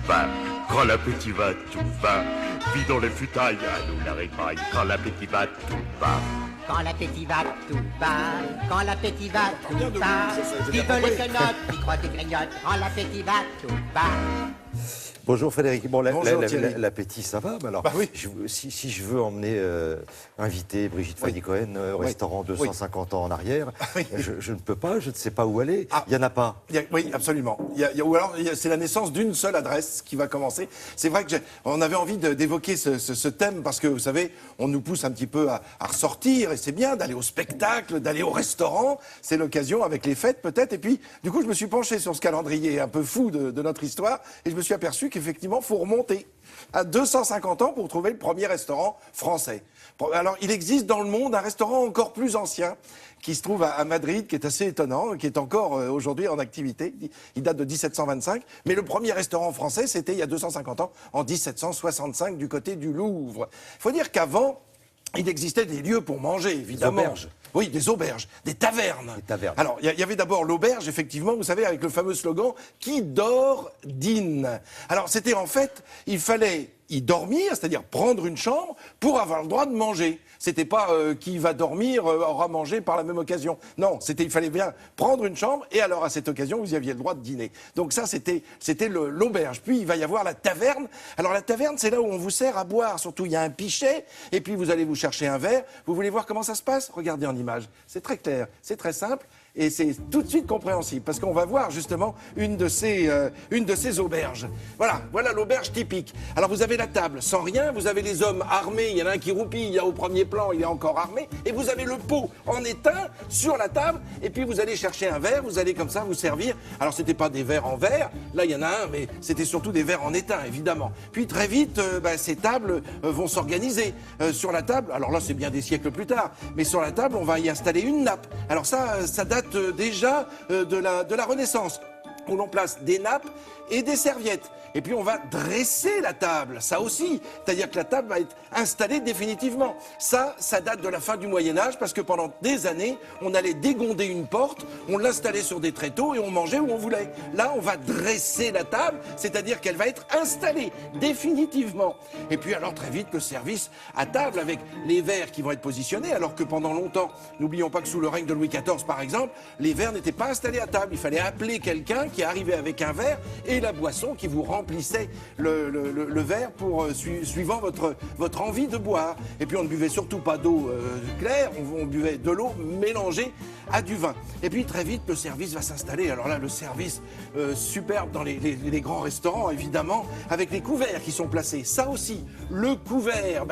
va. Quand l'appétit va, tout va. Vis dans les futailles, à nous la répaille. Quand l'appétit va, tout va. Quand l'appétit va, tout va. Quand l'appétit va, tout va. Qui veut les quenottes, qui croit des grignotes. Quand l'appétit va, tout va. Bonjour Frédéric. Bon, Bonjour, l'appétit, ça va. Mais alors, Bah oui. si je veux emmener inviter Brigitte Fanny-Cohen au restaurant 250 ans en arrière, Oui. je ne peux pas, je ne sais pas où aller. Ah. Il n'y en a pas. Oui, absolument. Ou alors, c'est la naissance d'une seule adresse qui va commencer. C'est vrai que on avait envie d'évoquer ce thème parce que, vous savez, on nous pousse un petit peu à ressortir et c'est bien d'aller au spectacle, d'aller au restaurant. C'est l'occasion avec les fêtes peut-être. Et puis, du coup, je me suis penché sur ce calendrier un peu fou de notre histoire et je me suis aperçu qu'effectivement, il faut remonter à 250 ans pour trouver le premier restaurant français. Alors, il existe dans le monde un restaurant encore plus ancien qui se trouve à Madrid, qui est assez étonnant, qui est encore aujourd'hui en activité. Il date de 1725. Mais le premier restaurant français, c'était il y a 250 ans, en 1765, du côté du Louvre. Il faut dire qu'avant, il existait des lieux pour manger, évidemment. Des auberges. Oui, des auberges, des tavernes. Des tavernes. Alors, il y avait d'abord l'auberge, effectivement, vous savez, avec le fameux slogan « Qui dort, dîne ». Alors, c'était en fait, il fallait y dormir, c'est-à-dire prendre une chambre pour avoir le droit de manger. C'était pas qui va dormir aura mangé par la même occasion. Non, il fallait bien prendre une chambre et alors à cette occasion vous y aviez le droit de dîner. Donc ça c'était l'auberge. Puis il va y avoir la taverne. Alors la taverne c'est là où on vous sert à boire. Surtout il y a un pichet et puis vous allez vous chercher un verre. Vous voulez voir comment ça se passe? Regardez en image. C'est très clair, c'est très simple. Et c'est tout de suite compréhensible, parce qu'on va voir justement une de ces auberges. Voilà l'auberge typique. Alors vous avez la table sans rien, vous avez les hommes armés, il y en a un qui roupille, il y a au premier plan, il est encore armé, et vous avez le pot en étain sur la table, et puis vous allez chercher un verre, vous allez comme ça vous servir. Alors c'était pas des verres en verre, là il y en a un, mais c'était surtout des verres en étain, évidemment. Puis très vite, ces tables vont s'organiser. Sur la table, alors là c'est bien des siècles plus tard, mais sur la table on va y installer une nappe. Alors ça date déjà de la Renaissance, où l'on place des nappes et des serviettes. Et puis on va dresser la table, ça aussi. C'est-à-dire que la table va être installée définitivement. Ça date de la fin du Moyen-Âge, parce que pendant des années, on allait dégonder une porte, on l'installait sur des tréteaux et on mangeait où on voulait. Là, on va dresser la table, c'est-à-dire qu'elle va être installée définitivement. Et puis alors très vite, le service à table avec les verres qui vont être positionnés, alors que pendant longtemps, n'oublions pas que sous le règne de Louis XIV par exemple, les verres n'étaient pas installés à table. Il fallait appeler quelqu'un qui arrivait avec un verre et la boisson qui vous remplissait le verre pour suivant votre envie de boire. Et puis on ne buvait surtout pas d'eau claire, on buvait de l'eau mélangée à du vin. Et puis très vite le service va s'installer. Alors là le service superbe dans les grands restaurants évidemment, avec les couverts qui sont placés. Ça aussi, le couvert,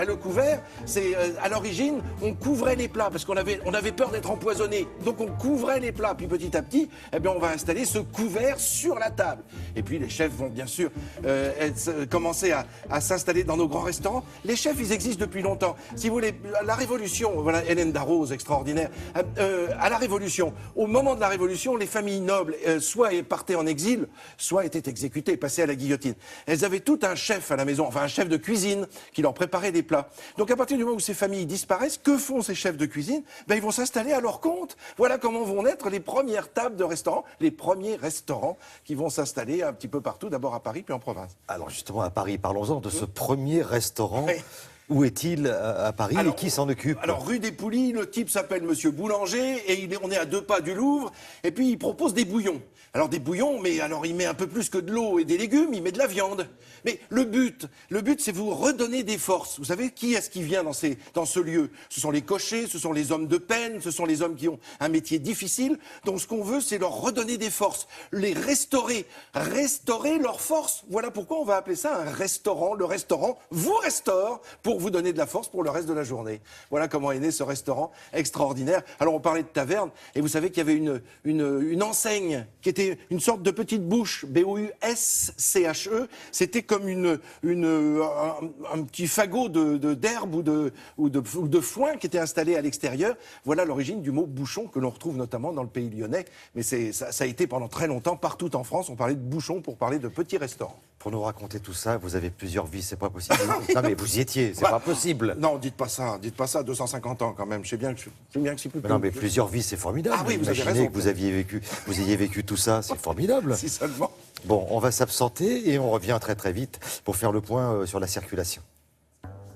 c'est à l'origine on couvrait les plats parce qu'on avait peur d'être empoisonné. Donc on couvrait les plats. Puis petit à petit, on va installer ce couvert sur la table. Et puis les chefs vont bien sûr commencer à s'installer dans nos grands restaurants. Les chefs, ils existent depuis longtemps. Si vous voulez, la Révolution, voilà Hélène Darroze, extraordinaire. À la Révolution, au moment de la Révolution, les familles nobles soit partaient en exil, soit étaient exécutées, passées à la guillotine. Elles avaient tout un chef à la maison, enfin un chef de cuisine qui leur préparait des plats. Donc à partir du moment où ces familles disparaissent, que font ces chefs de cuisine? Ils vont s'installer à leur compte. Voilà comment vont naître les premières tables de restaurants, les premiers restaurants qui vont s'installer un petit peu partout, d'abord à Paris puis en province. Alors justement à Paris, parlons-en de ce premier restaurant. Oui. Où est-il à Paris et qui s'en occupe? Alors, rue des Poulies, le type s'appelle Monsieur Boulanger et on est à 2 pas du Louvre. Et puis, il propose des bouillons. Alors, des bouillons, mais alors il met un peu plus que de l'eau et des légumes, il met de la viande. Mais le but, c'est vous redonner des forces. Vous savez, qui est-ce qui vient dans ce lieu? Ce sont les cochers, ce sont les hommes de peine, ce sont les hommes qui ont un métier difficile. Donc, ce qu'on veut, c'est leur redonner des forces, les restaurer leurs forces. Voilà pourquoi on va appeler ça un restaurant. Le restaurant vous restaure pour vous donner de la force pour le reste de la journée. Voilà comment est né ce restaurant extraordinaire. Alors on parlait de taverne, et vous savez qu'il y avait une enseigne qui était une sorte de petite bouche, B-O-U-S-C-H-E. C'était comme un petit fagot d'herbe ou de foin qui était installé à l'extérieur. Voilà l'origine du mot bouchon que l'on retrouve notamment dans le pays lyonnais. Mais ça a été pendant très longtemps, partout en France, on parlait de bouchon pour parler de petits restaurants. Pour nous raconter tout ça, vous avez plusieurs vies, c'est pas possible. Non mais vous y étiez, c'est pas possible. Non, dites pas ça, 250 ans quand même. Je sais bien que c'est plus. Non mais plusieurs vies, c'est formidable. Ah oui, vous avez Imaginez raison. que vous ayez vécu tout ça, c'est formidable. Si seulement. Bon, on va s'absenter et on revient très très vite pour faire le point sur la circulation.